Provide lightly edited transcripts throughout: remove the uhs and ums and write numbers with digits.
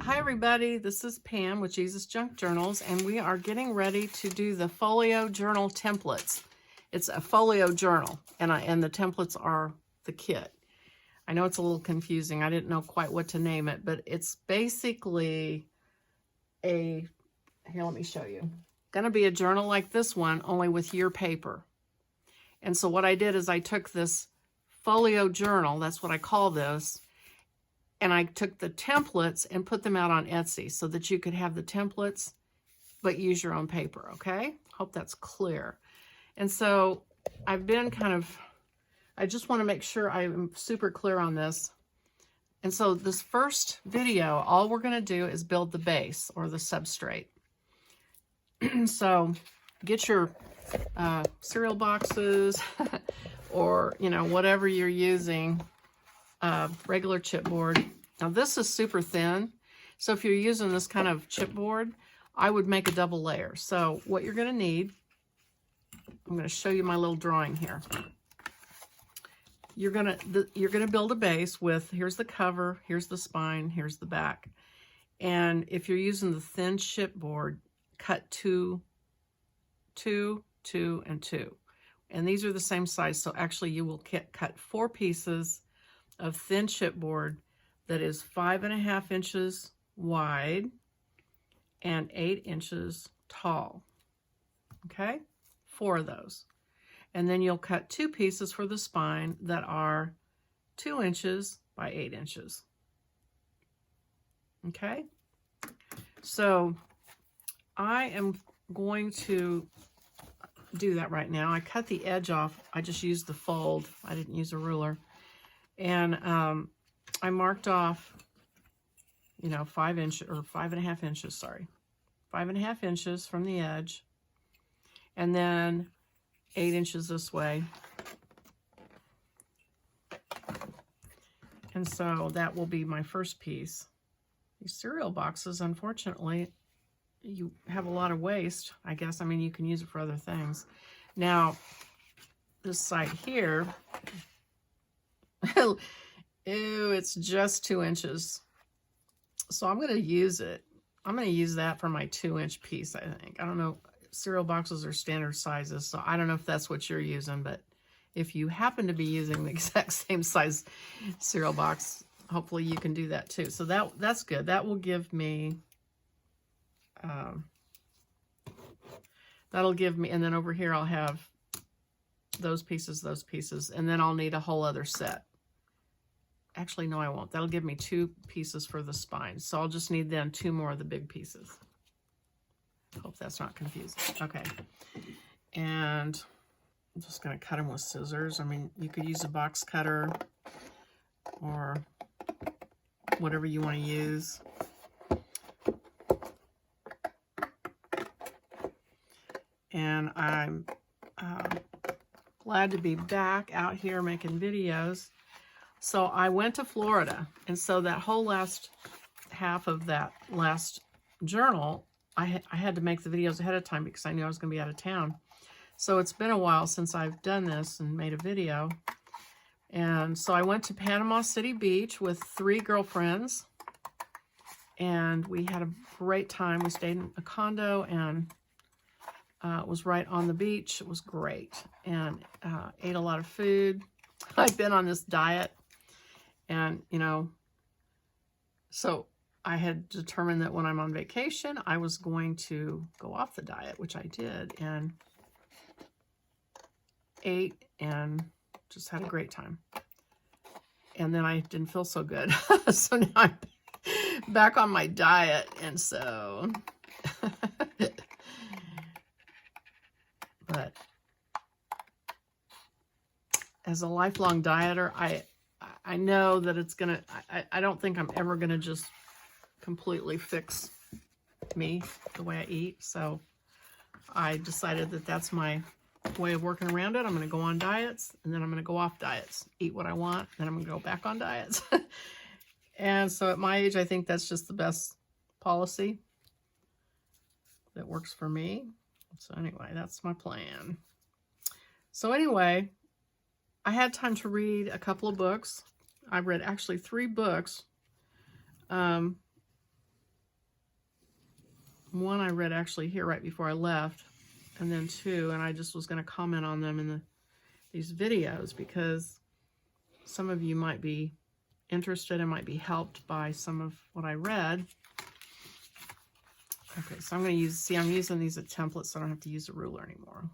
Hi everybody, this is Pam with Jesus Junk Journals, and we are getting ready to do the Folio journal templates. It's a Folio journal, and the templates are the kit. I know it's a little confusing. I didn't know quite what to name it, but it's basically here, let me show you. Gonna be a journal like this one, only with your paper. And so what I did is I took this Folio journal, that's what I call this, and I took the templates and put them out on Etsy so that you could have the templates, but use your own paper, okay? Hope that's clear. And so I've been I just want to make sure I'm super clear on this. And so this first video, all we're going to do is build the base or the substrate. So get your cereal boxes or, whatever you're using. Regular chipboard. Now this is super thin, so if you're using this kind of chipboard, I would make a double layer. So what you're going to need, I'm going to show you my little drawing here. You're going to build a base with, here's the cover, here's the spine, here's the back. And if you're using the thin chipboard, cut 2, 2, 2, and 2. And these are the same size, so actually you will cut 4 pieces of thin chipboard that is 5.5 inches wide and 8 inches tall. Okay, 4 of those. And then you'll cut 2 pieces for the spine that are 2 inches by 8 inches. Okay, so I am going to do that right now. I cut the edge off. I just used the fold. I didn't use a ruler. And I marked off, 5 inches or 5.5 inches, sorry. 5.5 inches from the edge. And then 8 inches this way. And so that will be my first piece. These cereal boxes, unfortunately, you have a lot of waste, I guess. I mean, you can use it for other things. Now, this side here, ew, it's just 2 inches. So I'm going to use it. I'm going to use that for my 2-inch piece, I think. I don't know. Cereal boxes are standard sizes, so I don't know if that's what you're using, but if you happen to be using the exact same size cereal box, hopefully you can do that too. So that's good. That will give me, and then over here I'll have those pieces, and then I'll need a whole other set. Actually, no, I won't. That'll give me 2 pieces for the spine. So I'll just need then 2 more of the big pieces. Hope that's not confusing. Okay. And I'm just going to cut them with scissors. I mean, you could use a box cutter or whatever you want to use. And I'm glad to be back out here making videos. So I went to Florida, and so that whole last half of that last journal, I had to make the videos ahead of time because I knew I was going to be out of town. So it's been a while since I've done this and made a video. And so I went to Panama City Beach with 3 girlfriends, and we had a great time. We stayed in a condo, and it was right on the beach. It was great, and ate a lot of food. I've been on this diet. And, so I had determined that when I'm on vacation, I was going to go off the diet, which I did, and ate and just had a great time. And then I didn't feel so good. So now I'm back on my diet. And so, but as a lifelong dieter, I know that it's going to, I don't think I'm ever going to just completely fix me, the way I eat. So I decided that that's my way of working around it. I'm going to go on diets, and then I'm going to go off diets, eat what I want, then I'm going to go back on diets. And so at my age, I think that's just the best policy that works for me. So anyway, that's my plan. So anyway, I had time to read a couple of books. I read actually 3 books one I read actually here right before I left, and then two, and I just was going to comment on them in these videos because some of you might be interested and might be helped by some of what I read. Okay, so I'm going to use, see, I'm using these as templates so I don't have to use a ruler anymore.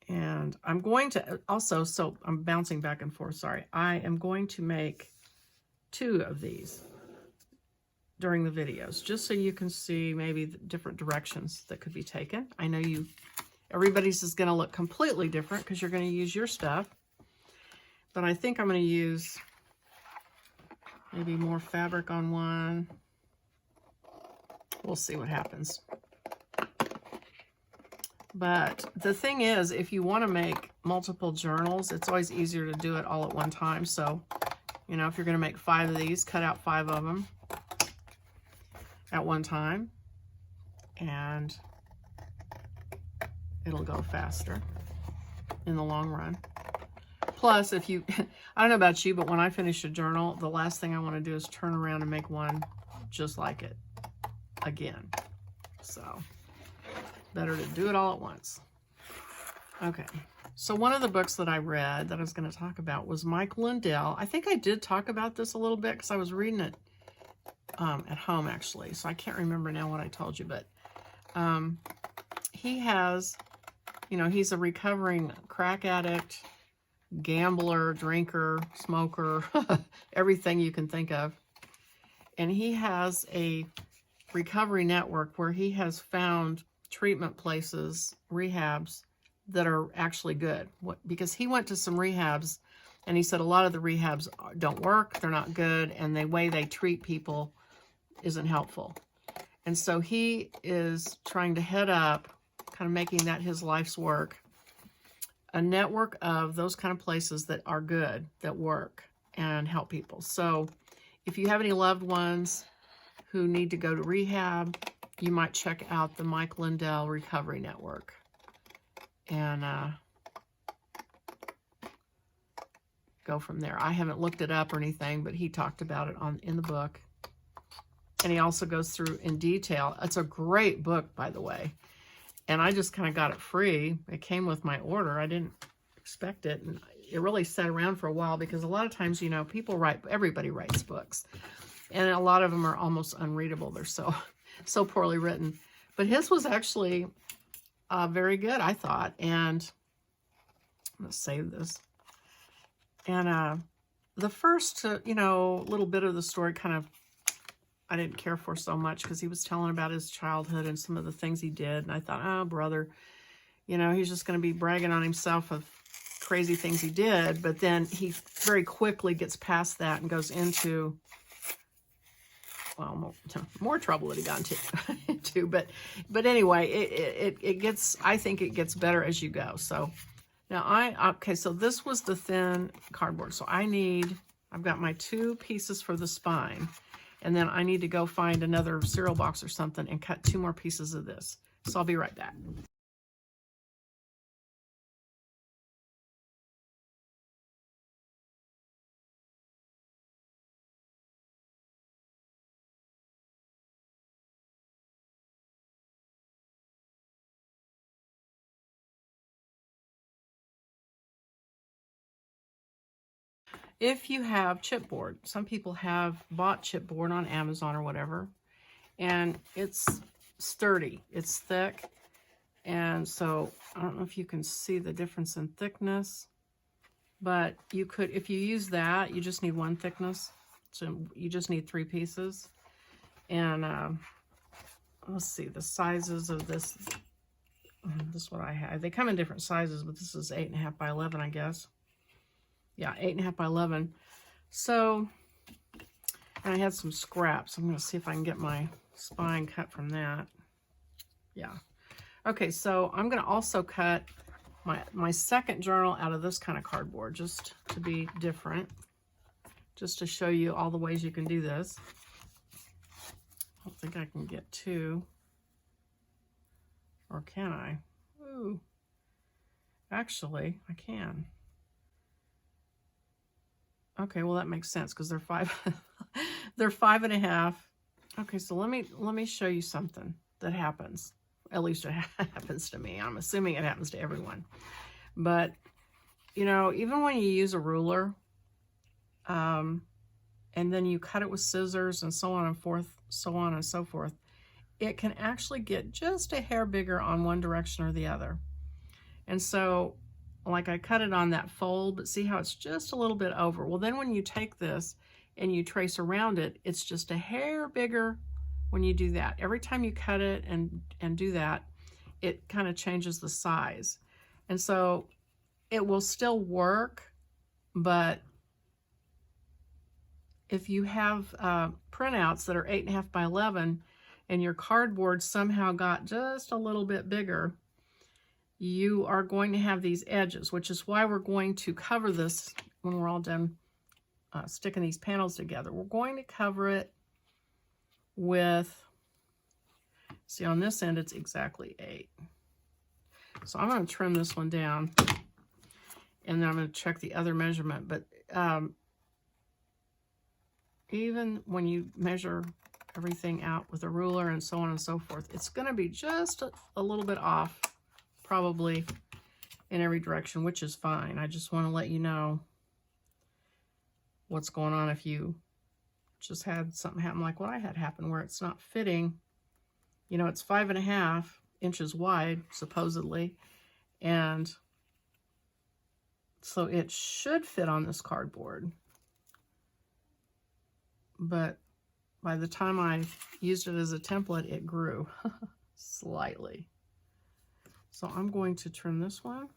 And I'm going to also, so I'm bouncing back and forth, sorry. I am going to make 2 of these during the videos, just so you can see maybe the different directions that could be taken. I know everybody's is going to look completely different because you're going to use your stuff. But I think I'm going to use maybe more fabric on one. We'll see what happens. But the thing is, if you want to make multiple journals, it's always easier to do it all at one time. So, you know, if you're going to make 5 of these, cut out 5 of them at one time, and it'll go faster in the long run. Plus, if you, I don't know about you, but when I finish a journal, the last thing I want to do is turn around and make one just like it again. So, better to do it all at once. Okay, so one of the books that I read that I was going to talk about was Mike Lindell. I think I did talk about this a little bit because I was reading it at home, actually. So I can't remember now what I told you, but he has, you know, he's a recovering crack addict, gambler, drinker, smoker, everything you can think of. And he has a recovery network where he has found treatment places, rehabs that are actually good. Because he went to some rehabs and he said a lot of the rehabs don't work, they're not good, and the way they treat people isn't helpful. And so he is trying to head up, kind of making that his life's work, a network of those kind of places that are good, that work and help people. So if you have any loved ones who need to go to rehab, you might check out the Mike Lindell Recovery Network. And go from there. I haven't looked it up or anything, but he talked about it in the book. And he also goes through in detail. It's a great book, by the way. And I just kind of got it free. It came with my order. I didn't expect it. And it really sat around for a while because a lot of times, you know, everybody writes books. And a lot of them are almost unreadable. They're so poorly written. But his was actually very good, I thought. And I'm going to save this. And the first, you know, little bit of the story kind of I didn't care for so much because he was telling about his childhood and some of the things he did. And I thought, oh, brother, you know, he's just going to be bragging on himself of crazy things he did. But then he very quickly gets past that and goes into, well, more trouble that he got into. But anyway, it gets, I think it gets better as you go. So now okay, so this was the thin cardboard. So I've got my 2 pieces for the spine. And then I need to go find another cereal box or something and cut 2 more pieces of this. So I'll be right back. If you have chipboard, some people have bought chipboard on Amazon or whatever, and it's sturdy, it's thick, and so I don't know if you can see the difference in thickness, but you could, if you use that, you just need 1 thickness, so you just need 3 pieces. And let's see, the sizes of this is what I have. They come in different sizes, but this is 8.5 by 11, I guess. Yeah, 8.5 by 11. So, and I had some scraps. I'm going to see if I can get my spine cut from that. Yeah. Okay, so I'm going to also cut my second journal out of this kind of cardboard, just to be different, just to show you all the ways you can do this. I don't think I can get 2. Or can I? Ooh. Actually, I can. Okay, well that makes sense because they're 5 they're 5.5 Okay, so let me show you something that happens. At least it happens to me. I'm assuming it happens to everyone. But, you know, even when you use a ruler, and then you cut it with scissors and so on and so forth, it can actually get just a hair bigger on one direction or the other. And so, like I cut it on that fold, but see how it's just a little bit over. Well, then when you take this and you trace around it, it's just a hair bigger when you do that. Every time you cut it and do that, it kind of changes the size. And so it will still work, but if you have printouts that are 8.5 by 11 and your cardboard somehow got just a little bit bigger, you are going to have these edges, which is why we're going to cover this when we're all done sticking these panels together. We're going to cover it with, see on this end, it's exactly 8. So I'm going to trim this one down, and then I'm going to check the other measurement. But even when you measure everything out with a ruler and so on and so forth, it's going to be just a little bit off, probably in every direction, which is fine. I just want to let you know what's going on if you just had something happen like what I had happen, where it's not fitting. You know, it's 5.5 inches wide, supposedly, and so it should fit on this cardboard. But by the time I used it as a template, it grew slightly. So I'm going to trim this one.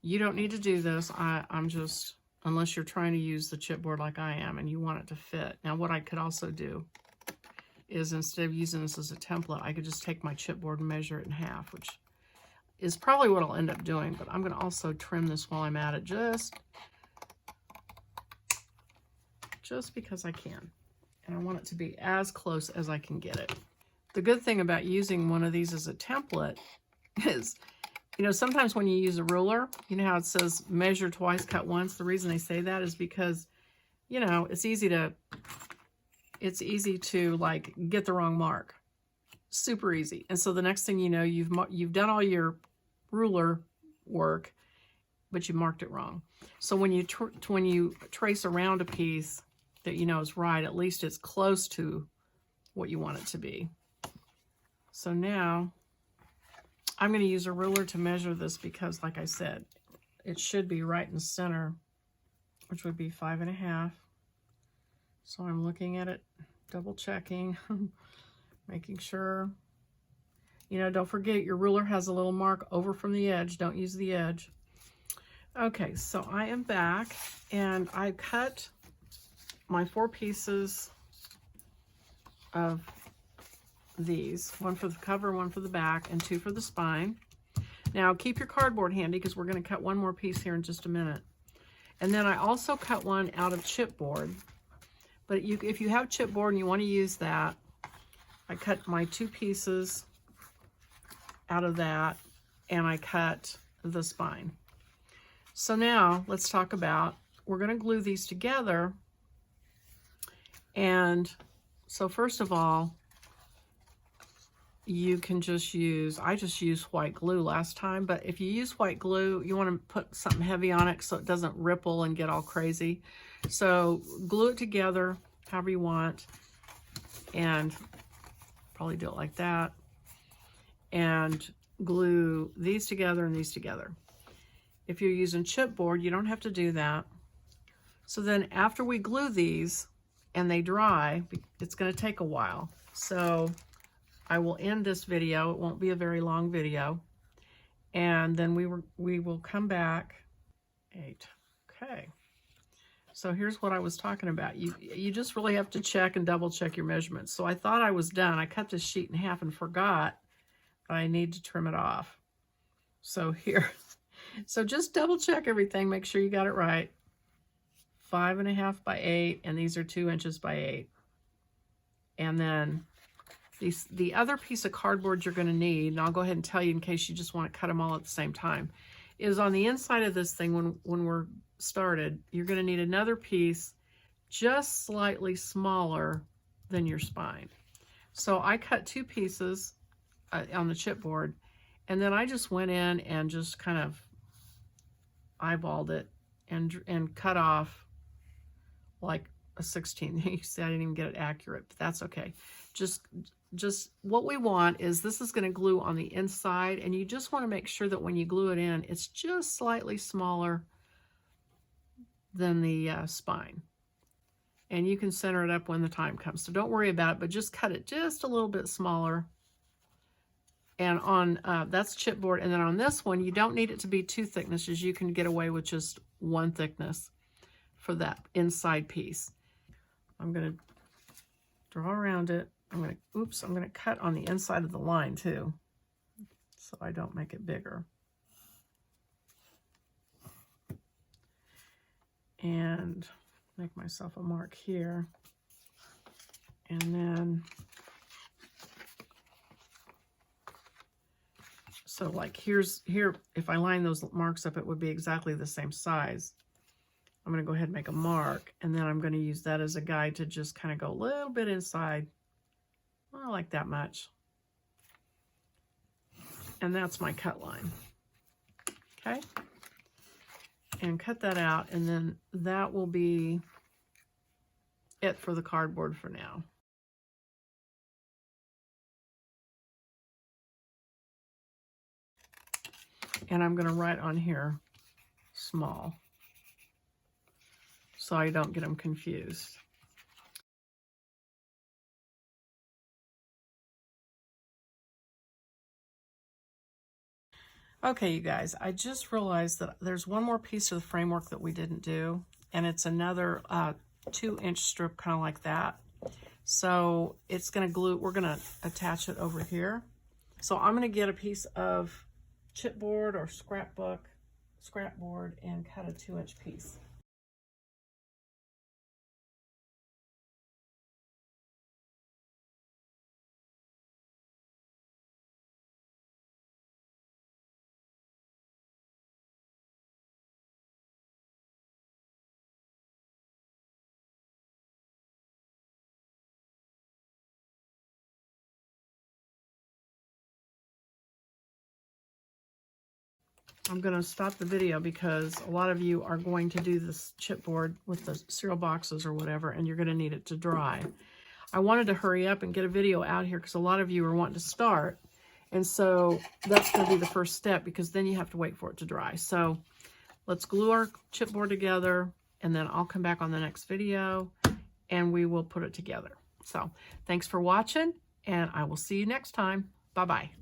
You don't need to do this. I'm just, unless you're trying to use the chipboard like I am and you want it to fit. Now what I could also do is, instead of using this as a template, I could just take my chipboard and measure it in half, which is probably what I'll end up doing. But I'm going to also trim this while I'm at it, just because I can. And I want it to be as close as I can get it. The good thing about using one of these as a template is, you know, sometimes when you use a ruler, you know how it says measure twice, cut once? The reason they say that is because, you know, it's easy to like get the wrong mark. Super easy. And so the next thing you know, you've done all your ruler work, but you marked it wrong. So when you trace around a piece that you know is right, at least it's close to what you want it to be. So now I'm going to use a ruler to measure this because, like I said, it should be right in the center, which would be 5.5. So I'm looking at it, double checking, making sure. You know, don't forget your ruler has a little mark over from the edge. Don't use the edge. Okay, so I am back, and I cut my 4 pieces of these, one for the cover, one for the back, and 2 for the spine. Now keep your cardboard handy because we're going to cut one more piece here in just a minute. And then I also cut one out of chipboard, but if you have chipboard and you want to use that, I cut my 2 pieces out of that, and I cut the spine. So now let's talk about, we're going to glue these together. And so first of all, you can just use, I just used white glue last time, but if you use white glue, you want to put something heavy on it so it doesn't ripple and get all crazy. So glue it together however you want, and probably do it like that, and glue these together and these together. If you're using chipboard, you don't have to do that. So then after we glue these and they dry, it's going to take a while. So I will end this video. It won't be a very long video. And then we will come back. 8. Okay. So here's what I was talking about. You just really have to check and double check your measurements. So I thought I was done. I cut this sheet in half and forgot that I need to trim it off. So here. So just double check everything. Make sure you got it right. 5.5 by 8, and these are 2 inches by 8. And then the other piece of cardboard you're going to need, and I'll go ahead and tell you in case you just want to cut them all at the same time, is on the inside of this thing when we're started, you're going to need another piece just slightly smaller than your spine. So I cut 2 pieces on the chipboard, and then I just went in and just kind of eyeballed it and cut off like a 16. You see, I didn't even get it accurate, but that's okay. Just what we want is this is going to glue on the inside, and you just want to make sure that when you glue it in, it's just slightly smaller than the spine. And you can center it up when the time comes. So don't worry about it, but just cut it just a little bit smaller. And on, that's chipboard. And then on this one, you don't need it to be 2 thicknesses. You can get away with just 1 thickness for that inside piece. I'm going to draw around it. I'm going to cut on the inside of the line too, so I don't make it bigger. And make myself a mark here. And then, so like here, if I line those marks up, it would be exactly the same size. I'm going to go ahead and make a mark, and then I'm going to use that as a guide to just kind of go a little bit inside. Not like that much. And that's my cut line. Okay? And cut that out, and then that will be it for the cardboard for now. And I'm going to write on here small, so I don't get them confused. Okay, you guys, I just realized that there's one more piece of the framework that we didn't do, and it's another 2-inch strip, kind of like that. So it's going to glue, we're going to attach it over here. So I'm going to get a piece of chipboard or scrapboard and cut a 2-inch piece. I'm going to stop the video because a lot of you are going to do this chipboard with the cereal boxes or whatever, and you're going to need it to dry. I wanted to hurry up and get a video out here because a lot of you are wanting to start. And so that's going to be the first step, because then you have to wait for it to dry. So let's glue our chipboard together, and then I'll come back on the next video and we will put it together. So thanks for watching, and I will see you next time. Bye-bye.